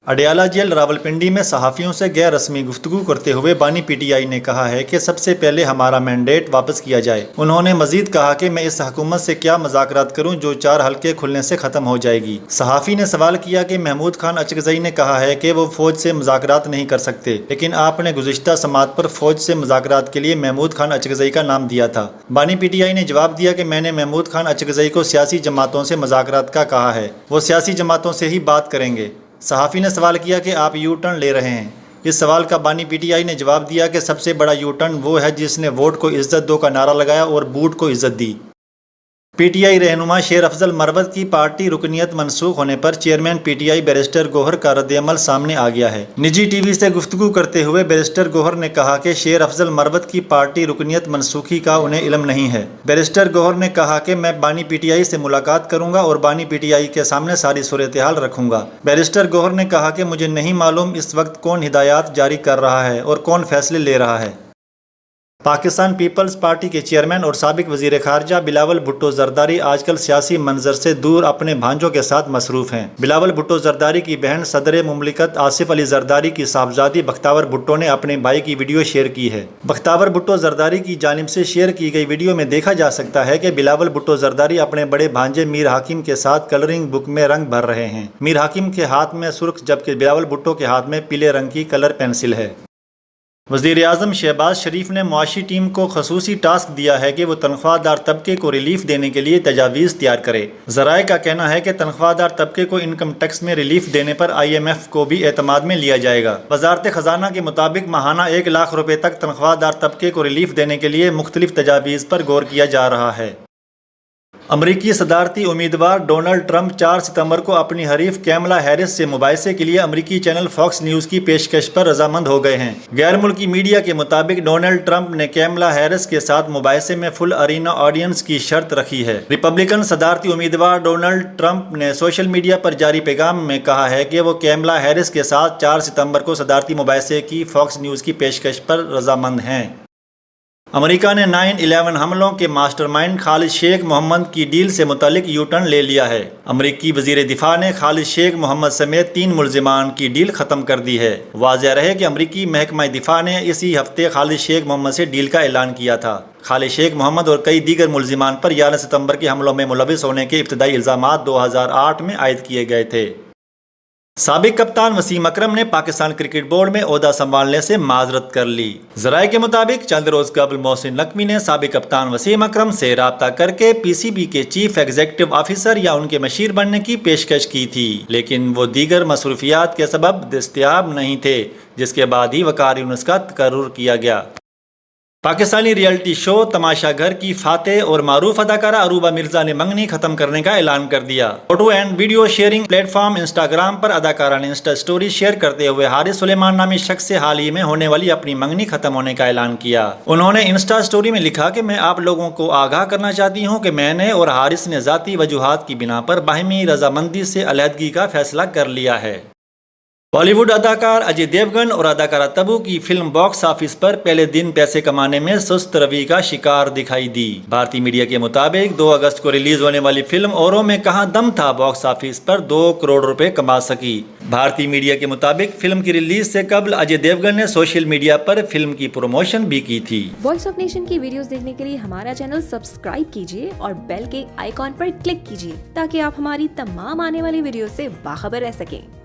Adiala jail Rawalpindi में सहाफ़ियों से गैर रस्मी गुफ्तगू करते हुए बानी पीटीआई ने कहा है कि सबसे पहले हमारा मैंडेट वापस किया जाए। उन्होंने मजीद कहा कि मैं इस हुकूमत से क्या मुज़ाकरात करूं जो 4 हल्के खुलने से ख़त्म हो जाएगी। सहाफ़ी ने सवाल किया कि महमूद खान अचकज़ई ने कहा है कि वो फ़ौज से मुज़ाकरात नहीं कर सकते, लेकिन आपने गुज़िश्ता समात पर फ़ौज से मुज़ाकरात के लिए महमूद खान अचकज़ई का नाम दिया था। बानी पीटीआई ने जवाब दिया कि मैंने महमूद खान अचकज़ई को सियासी जमातों से मुज़ाकरात का कहा है, वो सियासी जमातों से ही बात करेंगे। सहाफ़ी ने सवाल किया कि आप यू टर्न ले रहे हैं। इस सवाल का बानी पीटीआई ने जवाब दिया कि सबसे बड़ा यू टर्न वो है जिसने वोट को इज्जत दो का नारा लगाया और बूट को इज्जत दी। पीटीआई रहनुमा शेर अफजल मरवत की पार्टी रुकनियत मनसूख होने पर चेयरमैन पीटीआई बैरिस्टर गौहर का रद्द-ए-अमल सामने आ गया है। निजी टीवी से गुफ्तगू करते हुए बैरिस्टर गौहर ने कहा कि शेर अफजल मरवत की पार्टी रुकनियत मनसूखी का उन्हें इल्म नहीं है। बैरिस्टर गौहर ने कहा कि मैं बानी पीटीआई से मुलाकात करूंगा और बानी पीटीआई के सामने सारी सूरत-ए-हाल रखूंगा। बैरिस्टर गौहर ने कहा कि मुझे नहीं मालूम इस वक्त कौन हिदायत जारी कर रहा है और कौन फैसले ले रहा है। पाकिस्तान पीपल्स पार्टी के चेयरमैन और साबिक वजीर खारजा बिलावल भुट्टो जरदारी आजकल सियासी मंजर से दूर अपने भांजों के साथ मसरूफ हैं। बिलावल भुट्टो जरदारी की बहन सदर मुमलिकत आसिफ अली जरदारी की साहबजादी बख्तावर भुट्टो ने अपने भाई की वीडियो शेयर की है। बख्तावर भुट्टो जरदारी की जानिब से शेयर की गई वीडियो में देखा जा सकता है कि बिलावल भुट्टो जरदारी अपने बड़े भांजे मीर हाकिम के साथ कलरिंग बुक में रंग भर रहे हैं। मीर हाकिम के हाथ में सुर्ख जबकि बिलावल भुट्टो के हाथ में पीले रंग की कलर पेंसिल है। वज़ीर-ए-आज़म शहबाज शरीफ ने मुआशी टीम को खसूसी टास्क दिया है कि वो तनख्वाहदार तबके को रिलीफ देने के लिए तजावीज़ तैयार करे। ज़राए का कहना है कि तनख्वाहदार तबके को इनकम टैक्स में रिलीफ देने पर IMF को भी एतमाद में लिया जाएगा। वज़ारत ख़जाना के मुताबिक माहाना 1 लाख रुपए तक तनख्वाहदार तबके को रिलीफ देने के लिए मुख्तलिफ तजावीज़ पर गौर किया जा रहा है। अमरीकी सदारती उम्मीदवार डोनाल्ड ट्रंप 4 सितंबर को अपनी हरीफ कैमला हैरिस से मुबाहिसे के लिए अमरीकी चैनल फॉक्स न्यूज़ की पेशकश पर रजामंद हो गए हैं। गैर मुल्की मीडिया के मुताबिक डोनाल्ड ट्रंप ने कैमला हैरिस के साथ मुबाहिसे में फुल अरीना ऑडियंस की शर्त रखी है। रिपब्लिकन सदारती उम्मीदवार डोनाल्ड ट्रंप ने सोशल मीडिया पर जारी पैगाम में कहा है कि वो कैमला हैरिस के साथ 4 सितंबर को सदारती मुबाहिसे की फॉक्स न्यूज़ की पेशकश पर रजामंद हैं। अमेरिका ने 9/11 हमलों के मास्टरमाइंड खालिद शेख मोहम्मद की डील से मुतालिक यू टर्न ले लिया है। अमरीकी वजीर दिफा ने खालिद शेख मोहम्मद समेत 3 मुलजिमान की डील ख़त्म कर दी है। वाज़ेह रहे कि अमरीकी महकमा दिफा ने इसी हफ्ते खालिद शेख मोहम्मद से डील का ऐलान किया था। खालिद शेख मोहम्मद और कई दीगर मुलजिमान पर 11 सितंबर के हमलों में मुलविस होने के इब्तदाई इल्ज़ामात 2008 में आयद किए गए थे। साबिक कप्तान वसीम अकरम ने पाकिस्तान क्रिकेट बोर्ड में ओहदा संभालने से माजरत कर ली। ज़राए के मुताबिक चंद रोज कबल मोहसिन नकवी ने साबिक कप्तान वसीम अकरम से राब्ता करके PCB के चीफ एग्जीक्यूटिव ऑफिसर या उनके मशीर बनने की पेशकश की थी, लेकिन वो दीगर मसरूफियात के सबब दस्तयाब नहीं थे, जिसके बाद ही वकार यूनुस का तकर्रुर किया गया। पाकिस्तानी रियलिटी शो तमाशा घर की फातेह और मारूफ अदाकारा अरूबा मिर्जा ने मंगनी खत्म करने का ऐलान कर दिया। Photo and video sharing platform Instagram पर अदाकारा ने इंस्टा स्टोरी शेयर करते हुए हारिस सुलेमान नामी शख्स से हाल ही में होने वाली अपनी मंगनी खत्म होने का ऐलान किया। उन्होंने इंस्टा स्टोरी में लिखा कि मैं आप लोगों को आगाह करना चाहती हूँ कि मैंने और हारिस ने ज़ाती वजूहात की बिना पर बाहिमी रजामंदी से अलहदगी का फैसला कर लिया है। बॉलीवुड अदाकार अजय देवगन और अदाकारा तब्बू की फिल्म बॉक्स ऑफिस पर पहले दिन पैसे कमाने में सुस्त रवि का शिकार दिखाई दी। भारतीय मीडिया के मुताबिक 2 अगस्त को रिलीज होने वाली फिल्म औरों में कहां दम था बॉक्स ऑफिस पर 2 करोड़ रुपए कमा सकी। भारतीय मीडिया के मुताबिक फिल्म की रिलीज से कबल अजय देवगन ने सोशल मीडिया पर फिल्म की प्रमोशन भी की थी। वॉइस ऑफ नेशन की वीडियोस देखने के लिए हमारा चैनल सब्सक्राइब कीजिए और बेल के आइकॉन पर क्लिक कीजिए ताकि आप हमारी तमाम आने वाली वीडियो से बाखबर रह सकें।